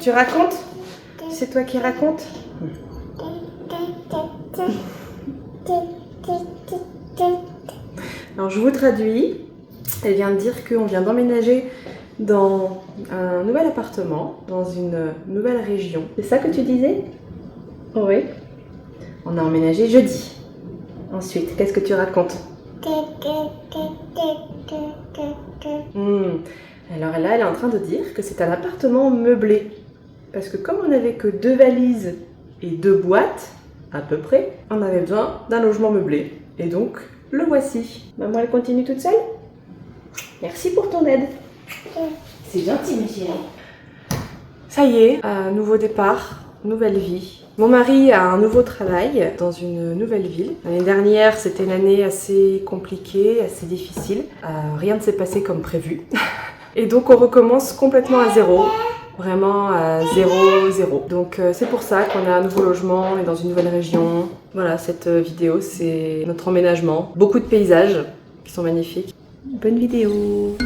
Tu racontes? C'est toi qui racontes? Alors je vous traduis. Elle vient de dire qu'on vient d'emménager dans un nouvel appartement, dans une nouvelle région. C'est ça que tu disais? Oui. On a emménagé jeudi. Ensuite, qu'est-ce que tu racontes? Alors là, elle est en train de dire que c'est un appartement meublé. Parce que comme on n'avait que 2 valises et 2 boîtes, à peu près, on avait besoin d'un logement meublé. Et donc, le voici. Maman, elle continue toute seule? Merci pour ton aide. C'est gentil, ma chérie. Ça y est, nouveau départ, nouvelle vie. Mon mari a un nouveau travail dans une nouvelle ville. L'année dernière, c'était une année assez compliquée, assez difficile. Rien ne s'est passé comme prévu. Et donc, on recommence complètement à zéro. Vraiment à 0. Donc c'est pour ça qu'on a un nouveau logement, on est dans une nouvelle région. Voilà, cette vidéo c'est notre emménagement. Beaucoup de paysages qui sont magnifiques. Bonne vidéo!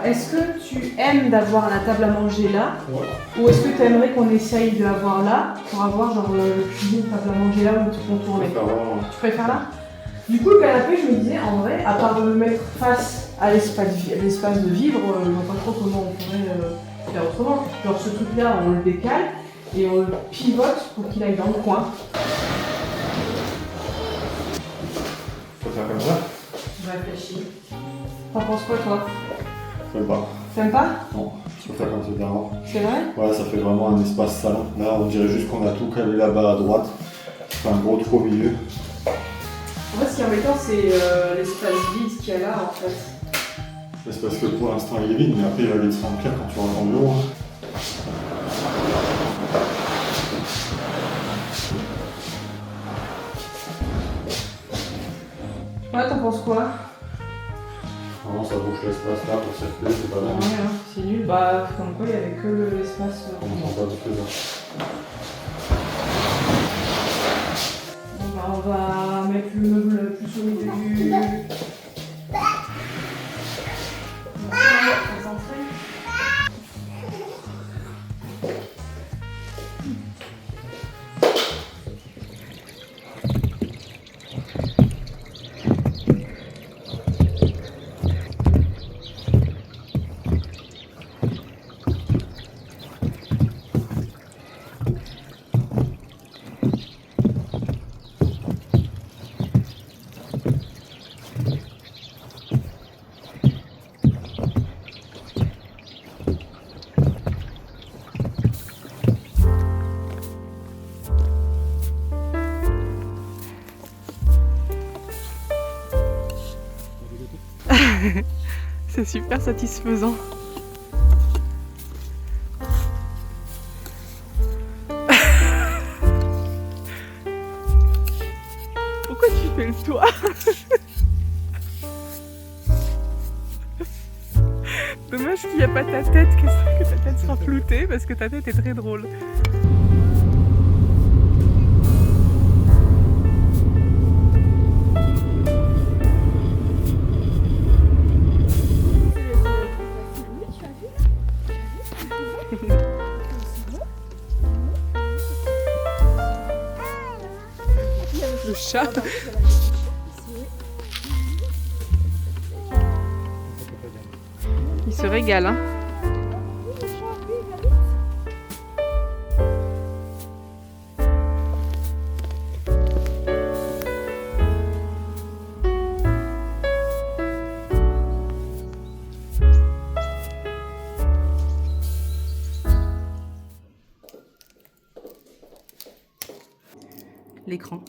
est-ce que tu aimes d'avoir la table à manger là? Ouais. Ou est-ce que tu aimerais qu'on essaye de l'avoir là pour avoir genre le cuisine, table à manger là où tu peux tourner? Tu préfères là? Du coup, le canapé, je me disais, en vrai, à part de le mettre face à l'espace de vivre, je vois pas trop comment on pourrait faire autrement. Genre ce truc-là, on le décale et on le pivote pour qu'il aille dans le coin. Faut faire comme ça? Je réfléchis. T'en penses quoi, toi? J'aime pas. T'aimes pas? Non, je préfère comme c'était avant. C'est vrai? Ouais, ça fait vraiment un espace salon. Là, on dirait juste qu'on a tout calé là-bas à droite. C'est un gros trou au milieu. En fait, ce qui est embêtant, c'est l'espace vide qu'il y a là, en fait. C'est parce que pour l'instant, il est vide, mais après, il va vite se remplir quand tu rentres en bureau. Ouais, t'en penses quoi? Non, ça bouge l'espace là pour circuler, c'est pas mal. Ouais, hein, c'est nul. Bah, comme quoi, il n'y avait que l'espace. On n'entend pas tout ça. Bon, bah, on va mettre le meuble plus au milieu du... On va concentrer. C'est super satisfaisant. Pourquoi tu fais le toit? Dommage qu'il n'y a pas ta tête, que ta tête sera floutée parce que ta tête est très drôle. Le chat. Il se régale, hein. L'écran.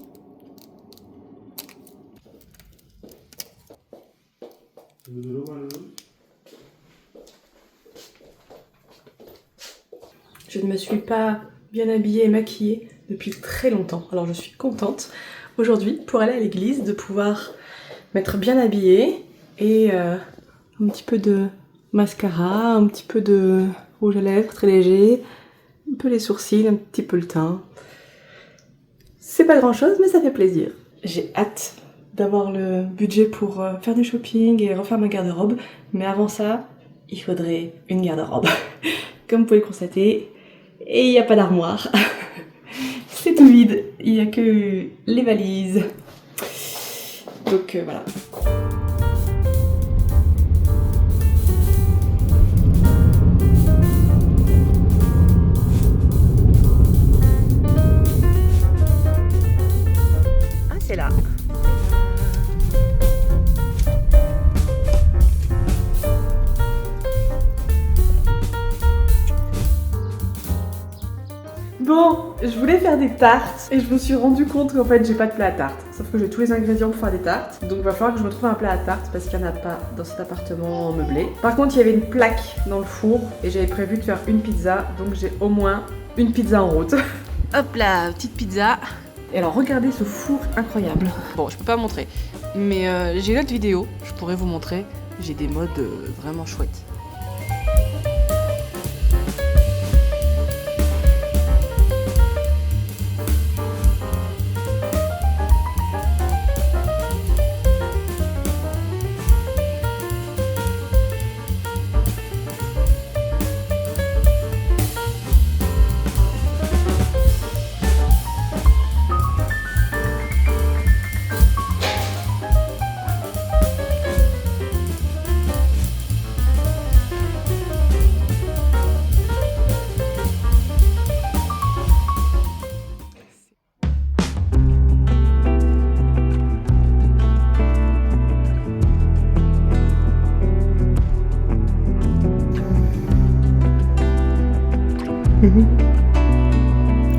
Je ne me suis pas bien habillée et maquillée depuis très longtemps, alors je suis contente aujourd'hui pour aller à l'église de pouvoir m'être bien habillée et un petit peu de mascara, un petit peu de rouge à lèvres très léger, un peu les sourcils, un petit peu le teint. C'est pas grand chose mais ça fait plaisir. J'ai hâte d'avoir le budget pour faire du shopping et refaire ma garde-robe, mais avant ça, il faudrait une garde-robe. Comme vous pouvez le constater, et il n'y a pas d'armoire. C'est tout vide, il n'y a que les valises. Donc voilà. Ah, c'est là. Bon, je voulais faire des tartes et je me suis rendu compte qu'en fait j'ai pas de plat à tarte. Sauf que j'ai tous les ingrédients pour faire des tartes. Donc il va falloir que je me trouve un plat à tarte parce qu'il n'y en a pas dans cet appartement meublé. Par contre il y avait une plaque dans le four et j'avais prévu de faire une pizza. Donc j'ai au moins une pizza en route. Hop là, petite pizza. Et alors regardez ce four incroyable. Bon, je peux pas montrer. Mais j'ai une autre vidéo, je pourrais vous montrer. J'ai des modes vraiment chouettes.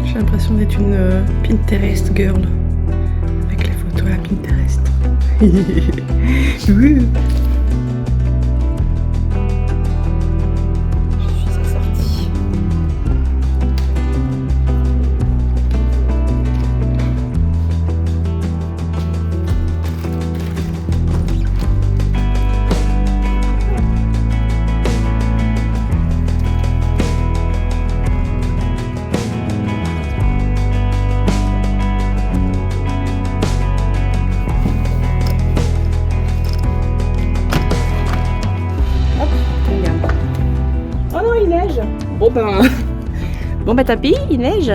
J'ai l'impression d'être une Pinterest girl avec les photos à la Pinterest. Oui. Je suis assortie. Oh non, il neige. Bon ben tapis, il neige.